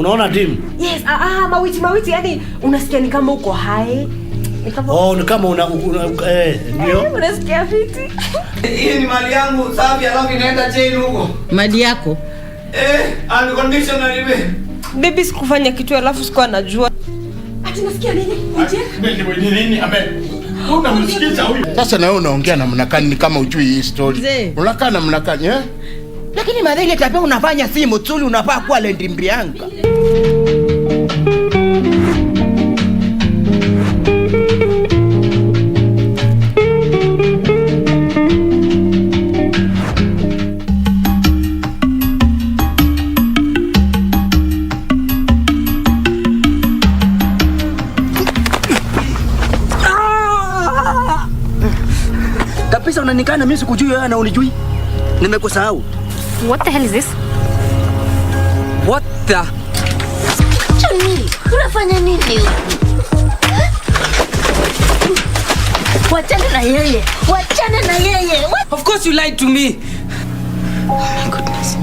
Unaona timu? Yes, mawiti yani unasikia ni kama uko hai. Ni kama ndio. Unasikia fiti. Hii ni mali yangu, safi alafu inaenda chain huko. Mali yako? Unconditionally babe. Baby sikufanya kitu alafu sikuwa najua. Ati nasikia nini? Nini? Unamsikiza huyu. Sasa na wewe unaongea namna gani kama ujui hii story? Unakaa namna gani Lakini madhili tape unafanya simu tuli unafaa kuwa Lendimbrianga. Kabisa unanikana mimi sikujui wewe na unijui. Nimekusahau. What the hell is this? What the? Chani, unafanya nini? Wachana na yeye. Wachana na yeye. Of course you lied to me. Oh my goodness.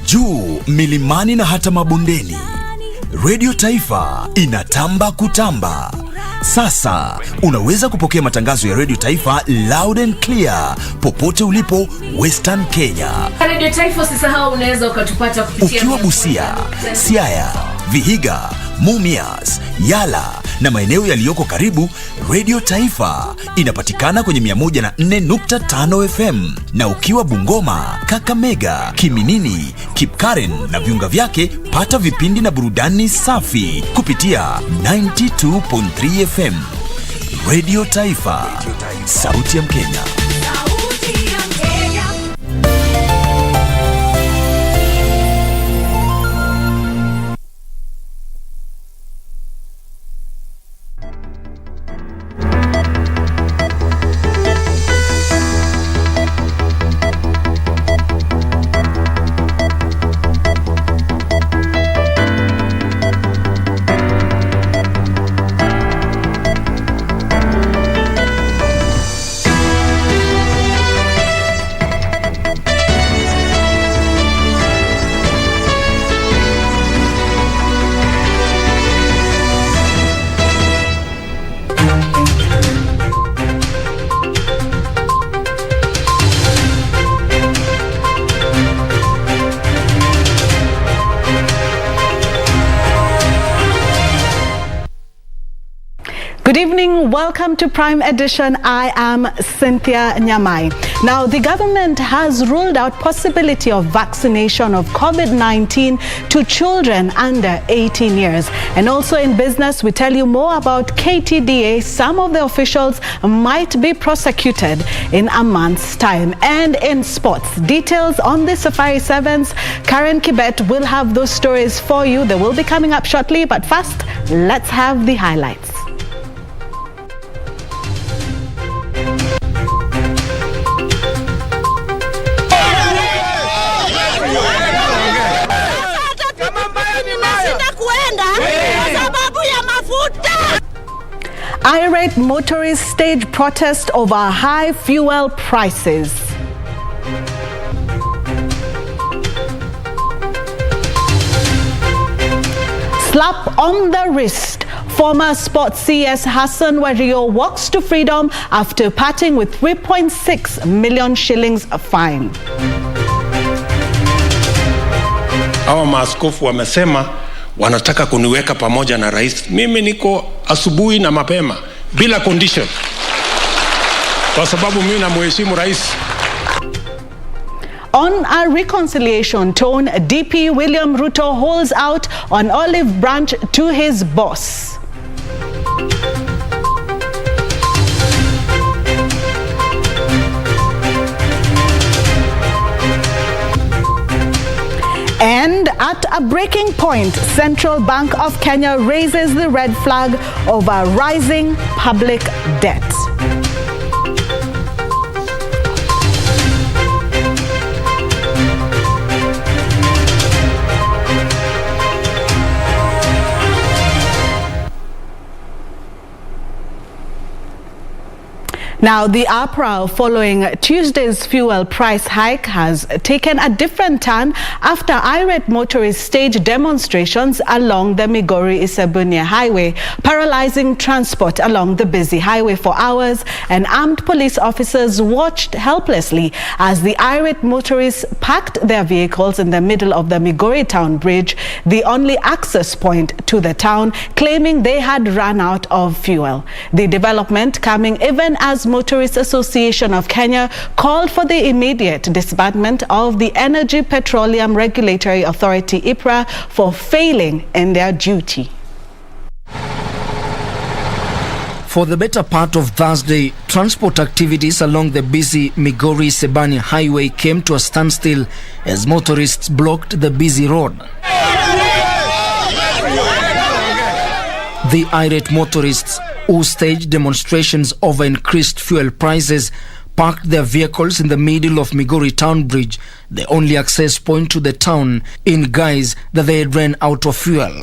Juu milimani na hata mabondeni, Radio Taifa inatamba kutamba. Sasa unaweza kupokea matangazo ya Radio Taifa loud and clear popote ulipo Western Kenya. Radio Taifa usisahau unaweza ukatupata kupitia ukiwa Busia, Siaya, Vihiga, Mumias, Yala na maeneo yaliyoko karibu. Radio Taifa inapatikana kwenye 104.5 FM, na ukiwa Bungoma, Kakamega, Kiminini, Kipkaren na viunga vyake, pata vipindi na burudani safi kupitia 92.3 FM. Radio Taifa, sauti ya Mkenya. Good evening, welcome to Prime Edition. I am Cynthia Nyamai. Now, the government has ruled out possibility of vaccination of COVID-19 to children under 18 years. And also in business, we tell you more about KTDA. Some of the officials might be prosecuted in a month's time. And in sports, details on the Safari Sevens. Karen Kibet will have those stories for you. They will be coming up shortly. But first, let's have the highlights. Irate motorists stage protest over high fuel prices. Slap on the wrist. Former sports CS Hassan Wario walks to freedom after parting with 3.6 million shillings fine. Hawa maaskofu wamesema wanataka kuniweka pamoja na rais. Mimi niko asubuhi na mapema bila condition, kwa sababu mimi namheshimu rais. On a reconciliation tone, DP William Ruto holds out on olive branch to his boss. And at a breaking point, Central Bank of Kenya raises the red flag over rising public debt. Now, the uproar following Tuesday's fuel price hike has taken a different turn after irate motorists staged demonstrations along the Migori-Isabunia highway, paralyzing transport along the busy highway for hours, and armed police officers watched helplessly as the irate motorists parked their vehicles in the middle of the Migori town bridge, the only access point to the town, claiming they had run out of fuel. The development coming even as Motorists Association of Kenya called for the immediate disbandment of the Energy Petroleum Regulatory Authority (IPRA) for failing in their duty. For the better part of Thursday, transport activities along the busy Migori-Sebania highway came to a standstill as motorists blocked the busy road. The irate motorists, who staged demonstrations over increased fuel prices, parked their vehicles in the middle of Migori town bridge, the only access point to the town, in guise that they had ran out of fuel.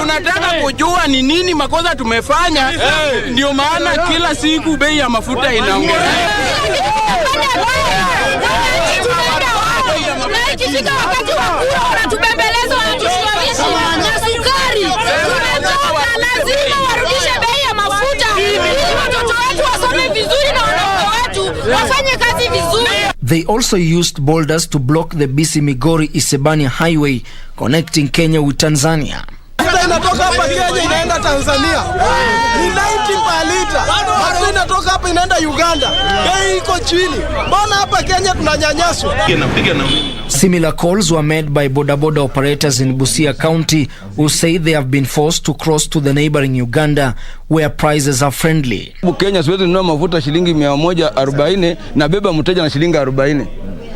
Tunataka kujua ni nini makosa tumefanya, ndio maana kila siku bei ya mafuta inaongezeka. Ikifika wakati wa kura wanatubembeleza, wanatushawishi na sukari. Tumetoka, lazima warudishe bei ya mafuta ili watoto wetu wasome vizuri na wanaume wetu wafanye kazi vizuri. They also used boulders to block the busy Migori-Isebania highway connecting Kenya with Tanzania. Inatoka hapa Kenya inaenda Tanzania ni 90 per liter. Mafuta inatoka hapa inaenda Uganda, bei iko chini. Mbona hapa Kenya tunanyanyaswa? Similar calls were made by bodaboda operators in Busia County, who say they have been forced to cross to the neighboring Uganda where prices are friendly. Kenya siwezi nunua mafuta shilingi 140 na beba mteja na shilingi 40.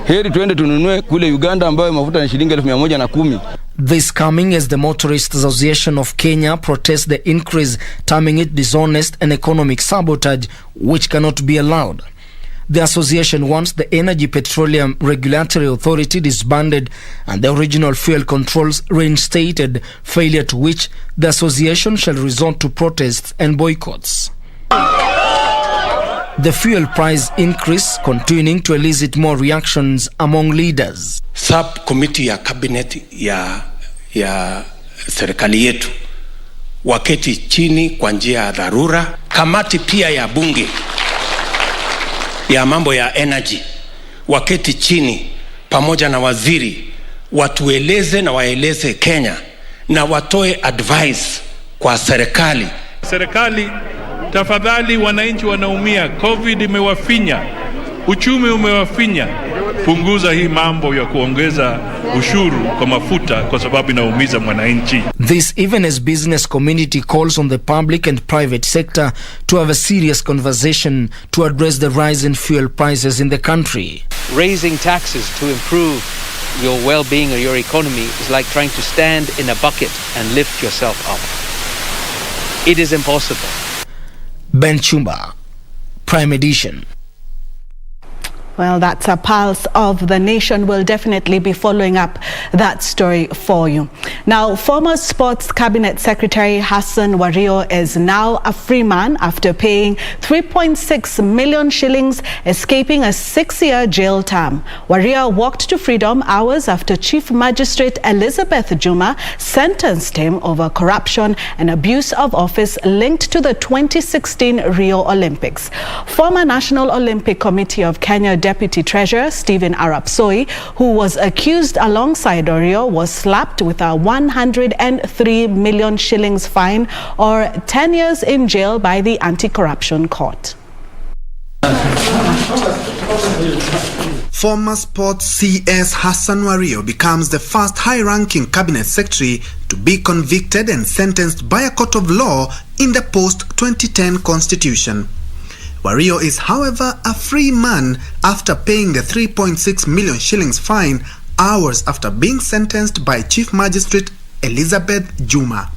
Heri tuende tununue kule Uganda ambayo mafuta ni shilingi 1110. This coming as the Motorists Association of Kenya protests the increase, terming it dishonest and economic sabotage which cannot be allowed. The association wants the Energy Petroleum Regulatory Authority disbanded and the original fuel controls reinstated, failure to which the association shall resort to protests and boycotts. The fuel price increase continuing to elicit more reactions among leaders. Subcommittee ya cabinet ya serikali yetu waketi chini kwa njia ya dharura. Kamati pia ya bunge ya mambo ya energy waketi chini pamoja na waziri, watueleze na waeleze Kenya na watoe advice kwa serikali. Serikali, tafadhali, wananchi wanaumia, COVID imewafinya, uchumi umewafinya. Punguza hii mambo ya kuongeza ushuru kwa mafuta kwa sababu inaumiza mwananchi. This even as business community calls on the public and private sector to have a serious conversation to address the rise in fuel prices in the country. Raising taxes to improve your well-being or your economy is like trying to stand in a bucket and lift yourself up. It is impossible. Ben Chumba, Prime Edition. Well, that's a pulse of the nation. We'll definitely be following up that story for you. Now, former Sports Cabinet Secretary Hassan Wario is now a free man after paying 3.6 million shillings, escaping a 6-year jail term. Wario walked to freedom hours after Chief Magistrate Elizabeth Juma sentenced him over corruption and abuse of office linked to the 2016 Rio Olympics. Former National Olympic Committee of Kenya Deputy Treasurer Stephen Arap Soi, who was accused alongside Wario, was slapped with a 103 million shillings fine or 10 years in jail by the Anti-Corruption Court. Former Sports CS Hassan Wario becomes the first high-ranking cabinet secretary to be convicted and sentenced by a court of law in the post-2010 constitution. Wario is, however, a free man after paying the 3.6 million shillings fine hours after being sentenced by Chief Magistrate Elizabeth Juma.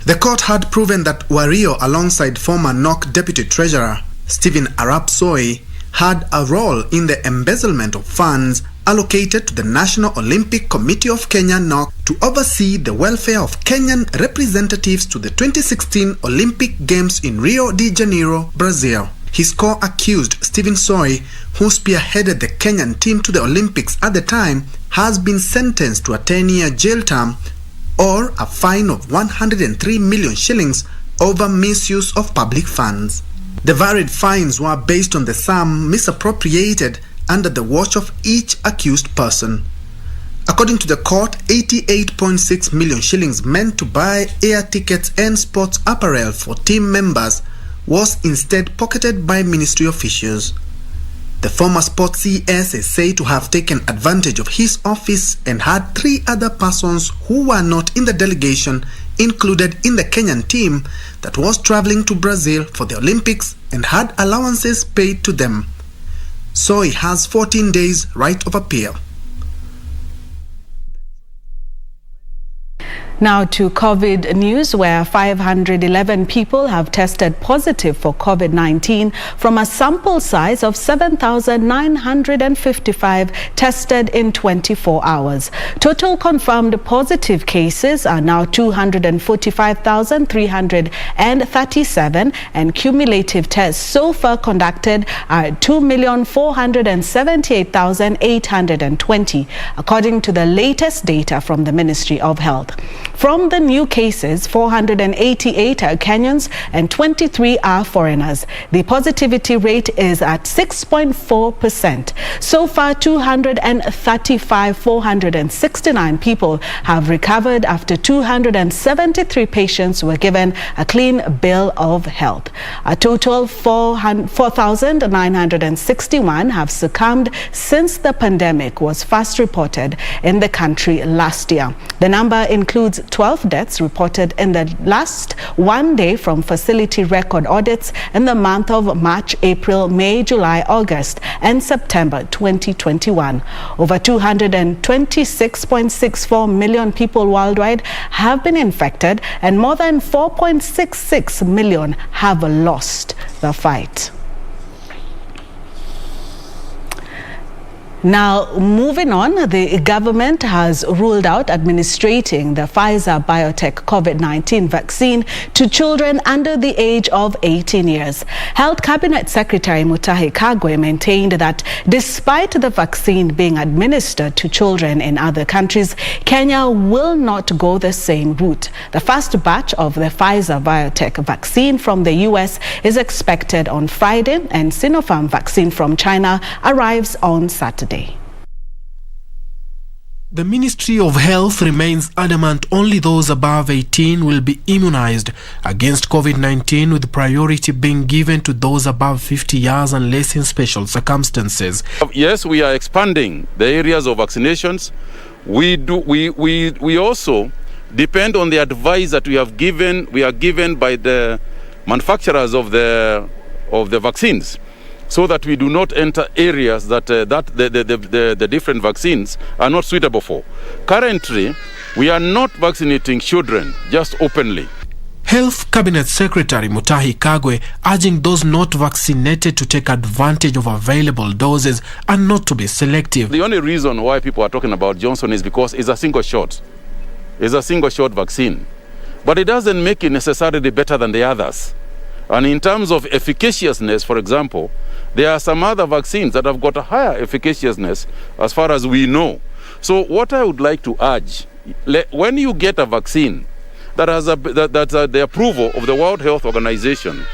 The court had proven that Wario, alongside former NOC Deputy Treasurer Stephen Arap Soi, had a role in the embezzlement of funds allocated to the National Olympic Committee of Kenya (NOC) to oversee the welfare of Kenyan representatives to the 2016 Olympic Games in Rio de Janeiro, Brazil. His co-accused, Stephen Soi, who spearheaded the Kenyan team to the Olympics at the time, has been sentenced to a 10-year jail term or a fine of 103 million shillings over misuse of public funds. The varied fines were based on the sum misappropriated under the watch of each accused person. According to the court, 88.6 million shillings meant to buy air tickets and sports apparel for team members was instead pocketed by ministry officials. The former sports CS is said to have taken advantage of his office and had 3 other persons who were not in the delegation included in the Kenyan team that was traveling to Brazil for the Olympics and had allowances paid to them. So he has 14 days right of appeal. Now to COVID news, where 511 people have tested positive for COVID-19 from a sample size of 7,955 tested in 24 hours. Total confirmed positive cases are now 245,337 and cumulative tests so far conducted are 2,478,820, according to the latest data from the Ministry of Health. From the new cases, 488 are Kenyans and 23 are foreigners. The positivity rate is at 6.4%. So far, 469 people have recovered after 273 patients were given a clean bill of health. A total 4,961 have succumbed since the pandemic was first reported in the country last year. The number includes 12 deaths reported in the last one day from facility record audits in the month of March, April, May, July, August, and September 2021. Over 226.64 million people worldwide have been infected, and more than 4.66 million have lost the fight. Now, moving on, the government has ruled out administrating the Pfizer biotech COVID-19 vaccine to children under the age of 18 years. Health Cabinet Secretary Mutahi Kagwe maintained that despite the vaccine being administered to children in other countries, Kenya will not go the same route. The first batch of the Pfizer biotech vaccine from the US is expected on Friday, and Sinopharm vaccine from China arrives on Saturday. The Ministry of Health remains adamant only those above 18 will be immunized against COVID-19, with priority being given to those above 50 years unless in special circumstances. Yes, we are expanding the areas of vaccinations. We also depend on the advice that we are given by the manufacturers of the vaccines, so that we do not enter areas that the different vaccines are not suitable for. Currently, we are not vaccinating children just openly. Health Cabinet Secretary Mutahi Kagwe urging those not vaccinated to take advantage of available doses and not to be selective. The only reason why people are talking about Johnson is because it's a single shot. It's a single shot vaccine. But it doesn't make it necessarily better than the others. And in terms of efficaciousness, for example, there are some other vaccines that have got a higher efficaciousness as far as we know. So what I would like to urge, when you get a vaccine that has the approval of the World Health Organization,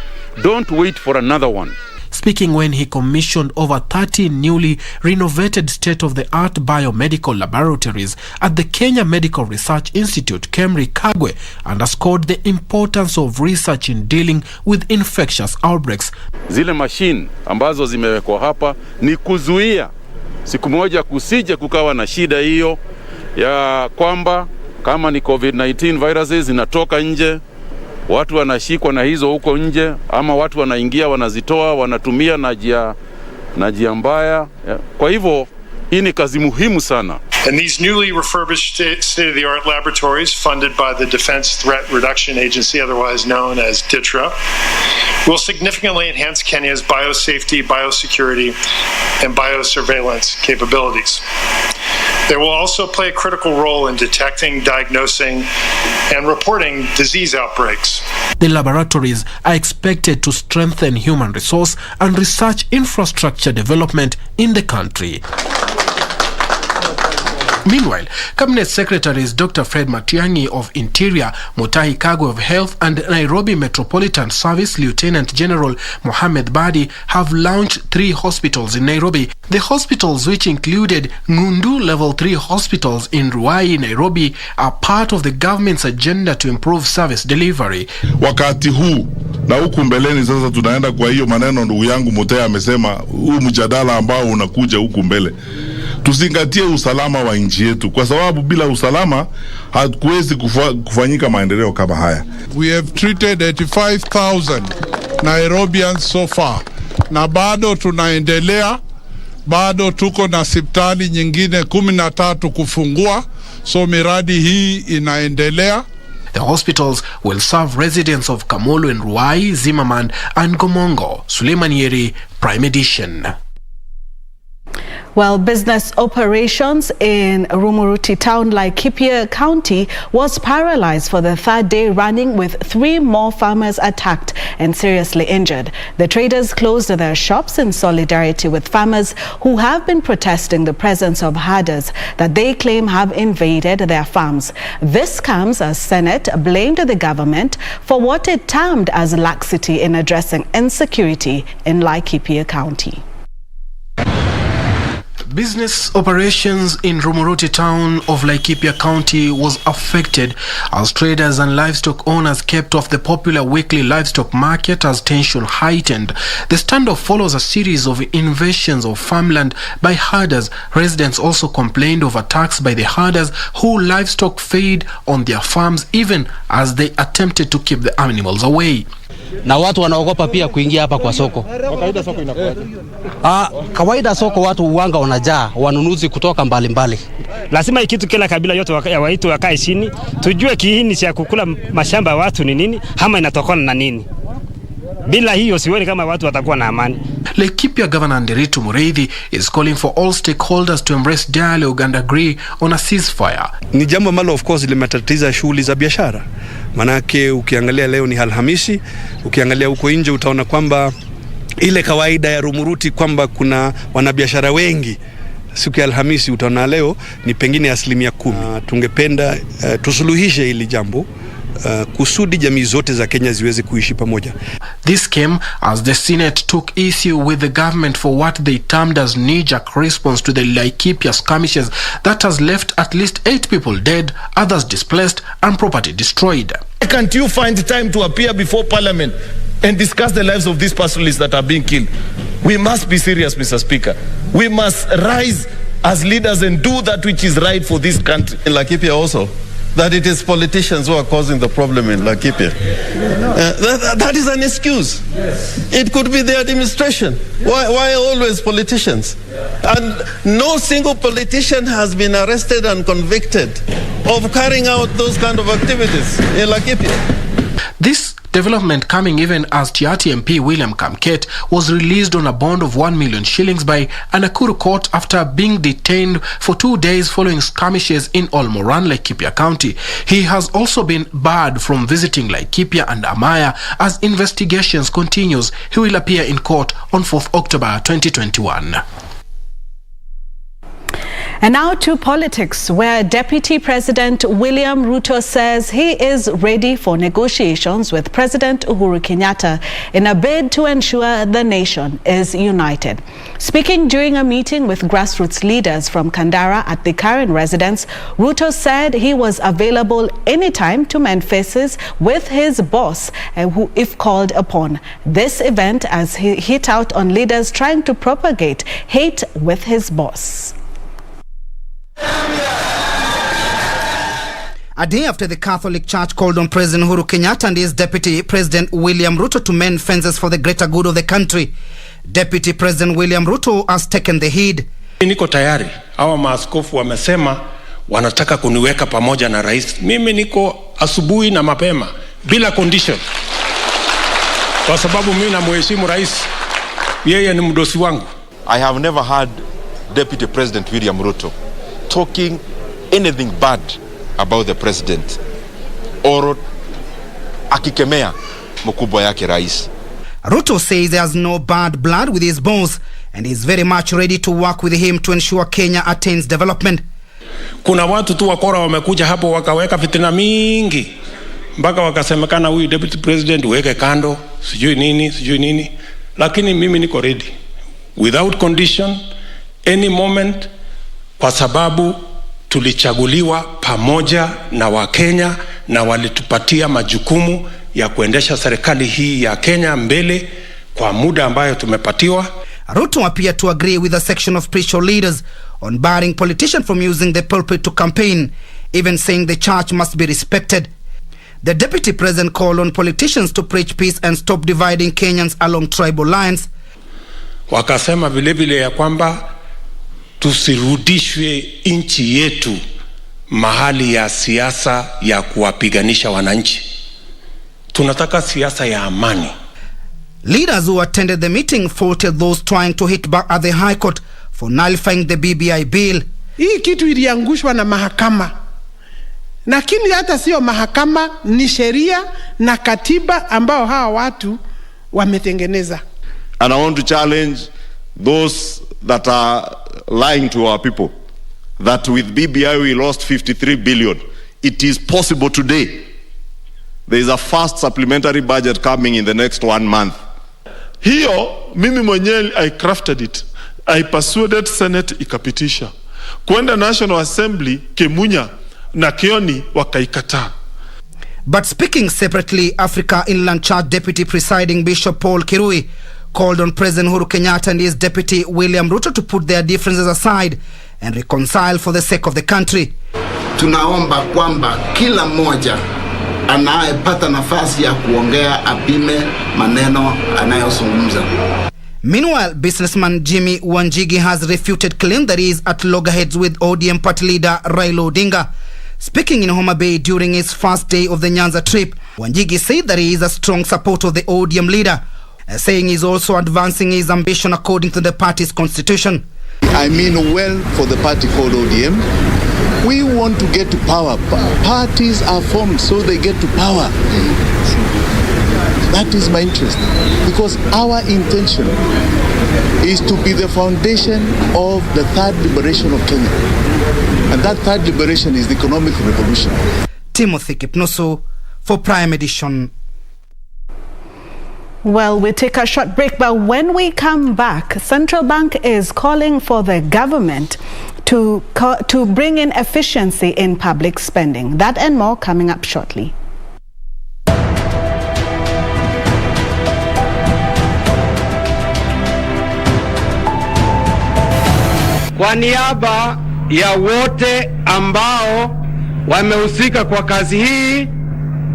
don't wait for another one. Speaking when he commissioned over 30 newly renovated state-of-the-art biomedical laboratories at the Kenya Medical Research Institute, KEMRI, Kagwe underscored the importance of research in dealing with infectious outbreaks. Zile machine ambazo zimewekwa hapa ni kuzuia siku moja kusije kukawa na shida hiyo ya kwamba kama ni COVID-19 viruses zinatoka nje, watu wanashikwa na hizo huko nje, ama watu wanaingia wanazitoa wanatumia na njia mbaya. Kwa hivyo hii ni kazi muhimu sana. And these newly refurbished state-of-the-art laboratories funded by the Defense Threat Reduction Agency, otherwise known as DTRA, will significantly enhance Kenya's biosafety, biosecurity, and biosurveillance capabilities. They will also play a critical role in detecting, diagnosing, and reporting disease outbreaks. The laboratories are expected to strengthen human resource and research infrastructure development in the country. Meanwhile, Cabinet Secretaries Dr. Fred Matiang'i of Interior, Mutahi Kagwe of Health, and Nairobi Metropolitan Service Lieutenant General Mohamed Badi have launched 3 hospitals in Nairobi. The hospitals, which included Ngundu Level 3 hospitals in Ruai, Nairobi, are part of the government's agenda to improve service delivery. Wakati huu na huku mbeleni sasa tunaenda kwa hiyo maneno ndugu yangu Mutahi amesema huu mjadala ambao unakuja huku mbele. Tuzingatie usalama wa nchi yetu kwa sababu bila usalama hatuwezi kufanyika maendeleo kama haya. We have treated 85,000 Nairobians so far. Na bado tunaendelea, bado tuko na hospitali nyingine 13 kufungua, so miradi hii inaendelea. The hospitals will serve residents of Kamolo and Ruai, Zimmerman and Gomongo. Suleiman Yeri, Prime Edition. Well, business operations in Rumuruti town, Laikipia County, was paralyzed for the 3rd day running, with 3 more farmers attacked and seriously injured. The traders closed their shops in solidarity with farmers who have been protesting the presence of herders that they claim have invaded their farms. This comes as Senate blamed the government for what it termed as laxity in addressing insecurity in Laikipia County. Business operations in Rumuruti town of Laikipia County was affected as traders and livestock owners kept off the popular weekly livestock market as tension heightened. The standoff follows a series of invasions of farmland by herders. Residents also complained of attacks by the herders who livestock fed on their farms even as they attempted to keep the animals away. Na watu wanaogopa pia kuingia hapa kwa soko. Kawaida soko inakuwaje? Kawaida soko watu uwanga wanajaa, wanunuzi kutoka mbalimbali. Lazima ikitu kila kabila yote waitu wakae chini, tujue kiini cha kukula mashamba ya watu ni nini, ama inatokana na nini. Bila hiyo sioni kama watu watakuwa na amani. Laikipia Governor Nderitu Mureithi is calling for all stakeholders to embrace dialogue and agree on a ceasefire. Ni jambo ambalo of course limetatiza shughuli za biashara. Manake ukiangalia leo ni Alhamisi, ukiangalia huko nje utaona kwamba ile kawaida ya Rumuruti kwamba kuna wanabiashara wengi siku ya Alhamisi, utaona leo ni pengine 10%. Tungependa tusuluhishe hili jambo kusudi jamii zote za Kenya ziweze kuishi pamoja. This came as the Senate took issue with the government for what they termed as knee-jerk response to the Laikipia skirmishes that has left at least 8 people dead, others displaced and property destroyed. Why can't you find time to appear before Parliament and discuss the lives of these pastoralists that are being killed? We must be serious, Mr. Speaker. We must rise as leaders and do that which is right for this country. In Laikipia also, that it is politicians who are causing the problem in Laikipia. That is an excuse. It could be the administration. Why always politicians? And no single politician has been arrested and convicted of carrying out those kind of activities in Laikipia. This development coming even as Tiati MP William Kamket was released on a bond of 1 million shillings by a Nakuru court after being detained for 2 days following skirmishes in Olmoran, Laikipia County. He has also been barred from visiting Laikipia and Amaya as investigations continues. He will appear in court on 4th October 2021. And now to politics, where Deputy President William Ruto says he is ready for negotiations with President Uhuru Kenyatta in a bid to ensure the nation is united. Speaking during a meeting with grassroots leaders from Kandara at the Karen residence, Ruto said he was available anytime to mend faces with his boss if called upon. This event as he hit out on leaders trying to propagate hate with his boss. A day after the Catholic Church called on President Uhuru Kenyatta and his Deputy President William Ruto to mend fences for the greater good of the country, Deputy President William Ruto has taken the heed. Niko tayari. Hawa maaskofu wamesema wanataka kuniweka pamoja na rais. Mimi niko asubuhi na mapema bila condition. Wanataka kuniweka pamoja na rais. Mimi niko asubuhi na mapema bila condition. Wanataka kuniweka pamoja na rais. Mimi niko asubuhi na mapema bila condition. Wanataka kuniweka pamoja na rais. Mimi niko asubuhi na mapema bila condition. Wanataka kuniweka pamoja na rais. kwa sababu mimi namheshimu rais, yeye ni mdosi wangu. I have never heard Deputy President William Ruto talking anything bad about the president or akikemea mkubwa yake rais. Ruto says he has no bad blood with his boss and is very much ready to work with him to ensure Kenya attains development. Kuna watu tu wakora wamekuja hapo wakaweka fitina mingi mpaka wakasemekana huyu deputy president weke kando, sijui nini, lakini mimi niko ready without condition any moment, kwa sababu tulichaguliwa pamoja na Wakenya na walitupatia majukumu ya kuendesha serikali hii ya Kenya mbele kwa muda ambayo tumepatiwa. Ruto appeared to agree with a section of spiritual leaders on barring politicians from using the pulpit to campaign, even saying the church must be respected. The deputy president called on politicians to preach peace and stop dividing Kenyans along tribal lines. Wakasema vile vile ya kwamba tusirudishwe nchi yetu mahali ya siasa ya kuwapiganisha wananchi. Tunataka siasa ya amani. Leaders who attended the meeting faulted those trying to hit back at the High Court for nullifying the BBI bill. Hii kitu iliangushwa na mahakama. Lakini hata sio mahakama, ni sheria na katiba ambao hawa watu wametengeneza. And I want to challenge those that are lying to our people that with BBI we lost 53 billion. It is possible today. There is a fast supplementary budget coming in the next 1 month. Hiyo mimi mwenyewe I crafted it. I persuaded Senate ikapitisha. Kwenda National Assembly Kemunya na Kioni wakaikataa. But speaking separately, Africa Inland Church Deputy Presiding Bishop Paul Kirui called on President Uhuru Kenyatta and his deputy William Ruto to put their differences aside and reconcile for the sake of the country. Tunaomba kwamba kila mmoja anayepata nafasi ya kuongea apime maneno anayozungumza. Meanwhile, businessman Jimmy Wanjigi has refuted claim that he is at loggerheads with ODM party leader Raila Odinga. Speaking in Homa Bay during his first day of the Nyanza trip, Wanjigi said that he is a strong supporter of the ODM leader, saying he is also advancing his ambition according to the party's constitution. I mean well for the party called ODM. We want to get to power. Parties are formed so they get to power. That is my interest, because our intention is to be the foundation of the third liberation of Kenya. And that third liberation is the economic revolution. Timothy Kipnusu for Prime Edition. Well, we take a short break, but when we come back, Central Bank is calling for the government to bring in efficiency in public spending. That and more coming up shortly. Kwa niaba ya wote ambao wamehusika kwa kazi hii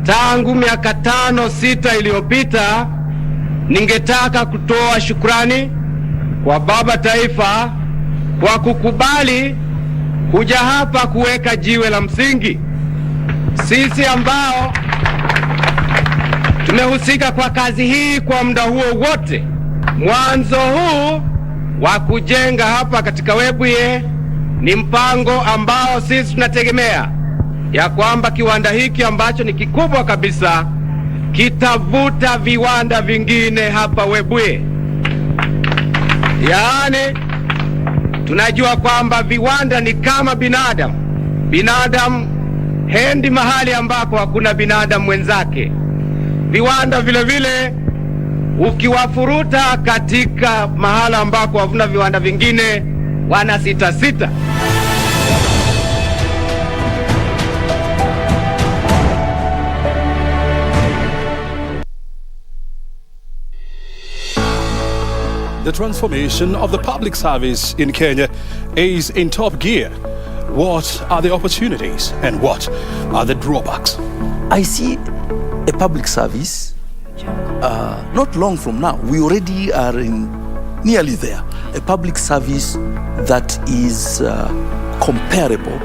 tangu miaka 5-6 iliyopita, ningetaka kutoa shukrani kwa Baba Taifa kwa kukubali kuja hapa kuweka jiwe la msingi. Sisi ambao tumehusika kwa kazi hii kwa muda huo wote, mwanzo huu wa kujenga hapa katika Webuye ni mpango ambao sisi tunategemea ya kwamba kiwanda hiki ambacho ni kikubwa kabisa kitavuta viwanda vingine hapa Webuye. Yaani tunajua kwamba viwanda ni kama binadamu. Binadamu hendi mahali ambako hakuna binadamu mwenzake. Viwanda vile vile ukiwafuruta katika mahala ambako havuna viwanda vingine wana sita. The transformation of the public service in Kenya is in top gear. What are the opportunities and what are the drawbacks? I see a public service not long from now. We already are nearly there. A public service that is comparable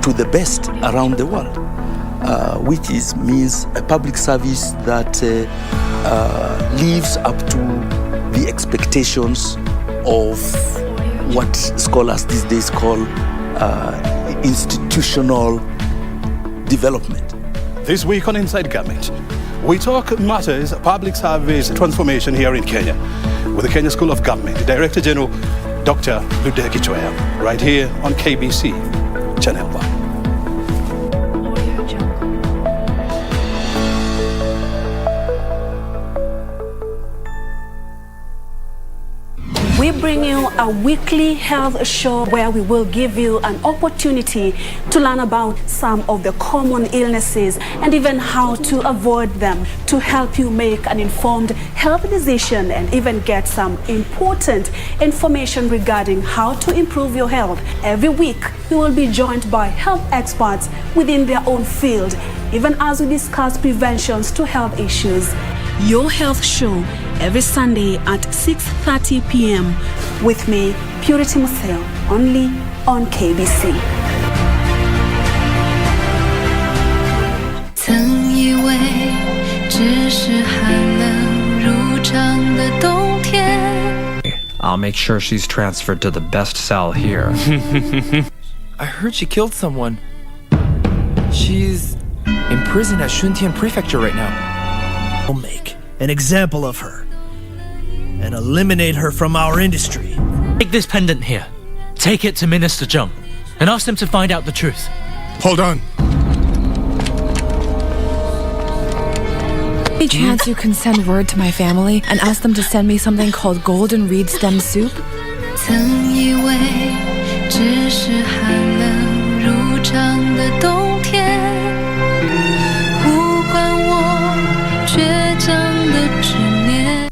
to the best around the world. which means a public service that lives up to the expectations of what scholars these days call institutional development. This week on Inside Government, we talk matters public service transformation here in Kenya with the Kenya School of Government Director General Dr. Ludeki Chwea, right here on KBC Channel 1. We bring you a weekly health show where we will give you an opportunity to learn about some of the common illnesses and even how to avoid them, to help you make an informed health decision and even get some important information regarding how to improve your health. Every week, you will be joined by health experts within their own field, even as we discuss preventions to health issues. Your Health Show every Sunday at 6:30 p.m. with me, Purity Museo, only on KBC. 曾以为只是寒冷如常的冬天 I'll make sure she's transferred to the best cell here. I heard she killed someone. She's in prison at Shuntian Prefecture right now. We'll make an example of her and eliminate her from our industry. Take this pendant here. Take it to Minister Jung and ask them to find out the truth. Hold on. Any chance you can send word to my family and ask them to send me something called golden reed stem soup? 曾以为只是寒冷如常的冬天，不管我倔强的执念。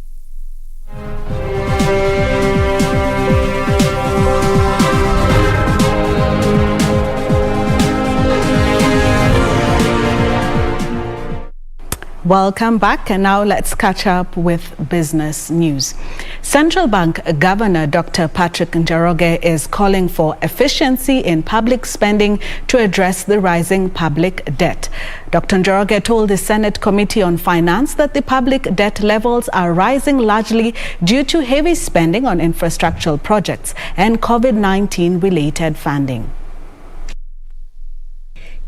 Welcome back, and now let's catch up with business news. Central Bank Governor Dr. Patrick Njoroge is calling for efficiency in public spending to address the rising public debt. Dr. Njoroge told the Senate Committee on Finance that the public debt levels are rising largely due to heavy spending on infrastructural projects and COVID-19 related funding.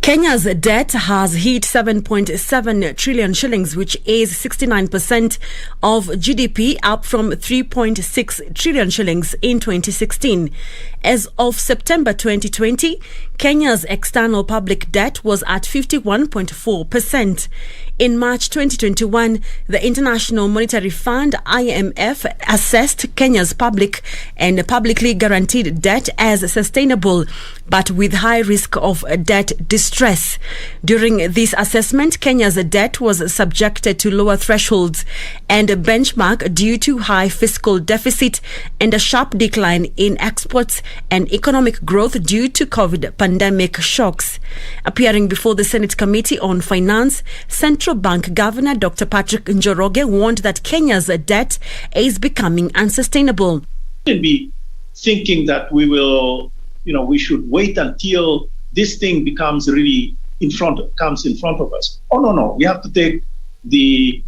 Kenya's debt has hit 7.7 trillion shillings, which is 69% of GDP, up from 3.6 trillion shillings in 2016. As of September 2020, Kenya's external public debt was at 51.4%. In March 2021, the International Monetary Fund, IMF, assessed Kenya's public and publicly guaranteed debt as sustainable, but with high risk of debt distress. During this assessment, Kenya's debt was subjected to lower thresholds and a benchmark due to high fiscal deficit and a sharp decline in exports and economic growth due to COVID pandemic shocks. Appearing before the Senate Committee on Finance, Central Bank Governor Dr. Patrick Njoroge warned that Kenya's debt is becoming unsustainable. Shouldn't be thinking that we should wait until this thing becomes really comes in front of us. Oh no! We have to take the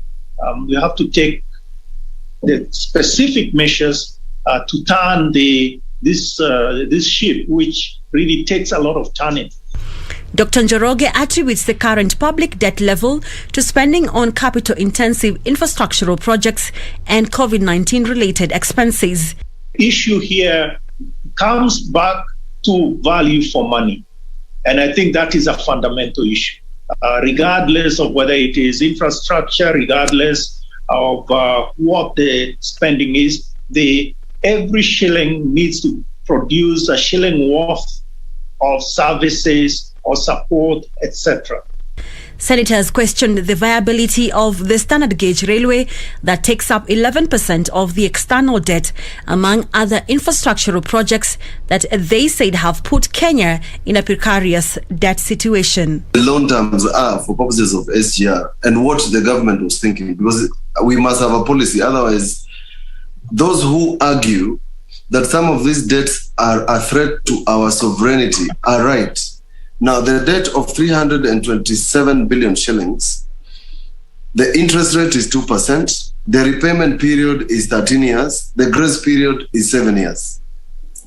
specific measures to turn this ship, which really takes a lot of turning. Dr. Njoroge attributes the current public debt level to spending on capital-intensive infrastructural projects and COVID-19 related expenses. Issue here comes back to value for money. And I think that is a fundamental issue. Regardless of whether it is infrastructure, regardless of what the spending is, every shilling needs to produce a shilling worth of services or support, etc. Senators questioned the viability of the standard gauge railway that takes up 11% of the external debt, among other infrastructural projects that they said have put Kenya in a precarious debt situation. The loan terms are for purposes of SGR and what the government was thinking, because we must have a policy. Otherwise, those who argue that some of these debts are a threat to our sovereignty are right. Now, the debt of 327 billion shillings, the interest rate is 2%, the repayment period is 13 years, the grace period is 7 years.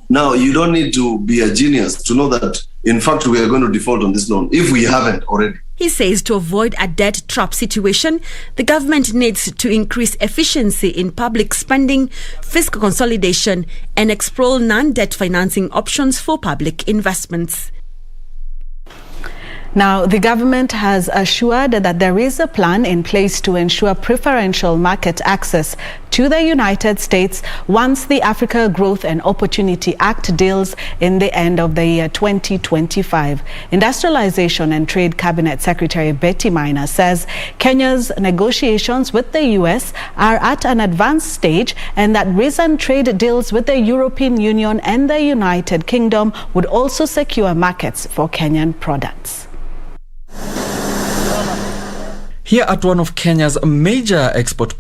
Now, you don't need to be a genius to know that, in fact, we are going to default on this loan, if we haven't already. He says to avoid a debt trap situation, the government needs to increase efficiency in public spending, fiscal consolidation, and explore non-debt financing options for public investments. Now, the government has assured that there is a plan in place to ensure preferential market access to the United States once the Africa Growth and Opportunity Act deals in the end of the year 2025. Industrialization and Trade Cabinet Secretary Betty Maina says Kenya's negotiations with the U.S. are at an advanced stage and that recent trade deals with the European Union and the United Kingdom would also secure markets for Kenyan products. Here at one of Kenya's major export